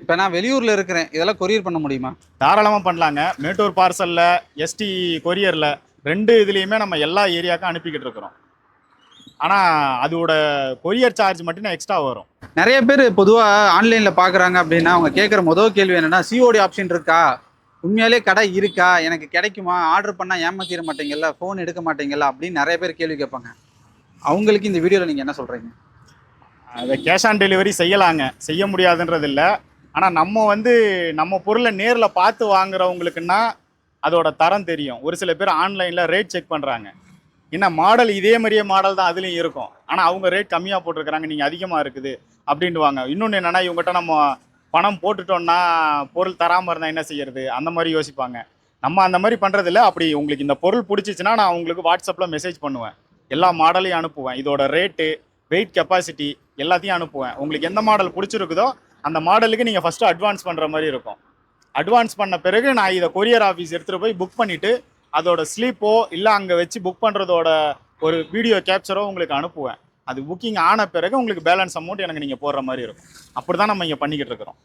இப்போ நான் வெளியூரில் இருக்கிறேன், இதெல்லாம் கொரியர் பண்ண முடியுமா? தாராளமாக பண்ணலாங்க. மேட்டூர் பார்சலில், எஸ்டி கொரியரில் 2 இதுலேயுமே நம்ம எல்லா ஏரியாவுக்கும் அனுப்பிக்கிட்டு இருக்கிறோம். ஆனால் அதோட கொரியர் சார்ஜ் மட்டும் எக்ஸ்ட்ரா வரும். நிறைய பேர் பொதுவாக ஆன்லைனில் பார்க்குறாங்க அப்படின்னா அவங்க கேட்குற முதல் கேள்வி என்னென்னா, சிஓடி ஆப்ஷன் இருக்கா, உண்மையாலே கடை இருக்கா, எனக்கு கிடைக்குமா, ஆர்டர் பண்ணால் ஏமாத்திட மாட்டீங்கல்ல, ஃபோன் எடுக்க மாட்டீங்கல்ல அப்படின்னு நிறைய பேர் கேள்வி கேட்பாங்க. அவங்களுக்கு இந்த வீடியோவில் நீங்கள் என்ன சொல்கிறீங்க? அதை கேஷ் ஆன் டெலிவரி செய்யலாங்க, செய்ய முடியாதுன்றது இல்லை. ஆனால் நம்ம பொருளை நேரில் பார்த்து வாங்குறவங்களுக்குன்னா அதோட தரம் தெரியும். ஒரு சில பேர் ஆன்லைனில் ரேட் செக் பண்ணுறாங்க. என்ன மாடல் இதே மாதிரியே மாடல் தான் அதுலேயும் இருக்கும், ஆனால் அவங்க ரேட் கம்மியாக போட்டிருக்கிறாங்க, நீங்கள் அதிகமாக இருக்குது அப்படின்ட்டுவாங்க. இன்னொன்று என்னென்னா, இவங்ககிட்ட நம்ம பணம் போட்டுட்டோன்னா பொருள் தராமல் இருந்தால் என்ன செய்யறது, அந்த மாதிரி யோசிப்பாங்க. நம்ம அந்த மாதிரி பண்ணுறதில்ல. அப்படி உங்களுக்கு இந்த பொருள் பிடிச்சிச்சின்னா நான் உங்களுக்கு வாட்ஸ்அப்பில் மெசேஜ் பண்ணுவேன், எல்லா மாடலையும் அனுப்புவேன், இதோட ரேட்டு, வெயிட், கெப்பாசிட்டி எல்லாத்தையும் அனுப்புவேன். உங்களுக்கு எந்த மாடல் பிடிச்சிருக்குதோ அந்த மாடலுக்கு நீங்கள் ஃபஸ்ட்டு அட்வான்ஸ் பண்ணுற மாதிரி இருக்கும். அட்வான்ஸ் பண்ண பிறகு நான் இதை கொரியர் ஆஃபீஸ் எடுத்துகிட்டு போய் புக் பண்ணிவிட்டு அதோட ஸ்லீப்போ இல்லை அங்கே வச்சு புக் பண்ணுறதோட ஒரு வீடியோ கேப்சரோ உங்களுக்கு அனுப்புவேன். அது புக்கிங் ஆன பிறகு உங்களுக்கு பேலன்ஸ் அமௌண்ட் எனக்கு நீங்கள் போடுற மாதிரி இருக்கும். அப்படி தான் நம்ம இங்கே பண்ணிக்கிட்டு இருக்கிறோம்.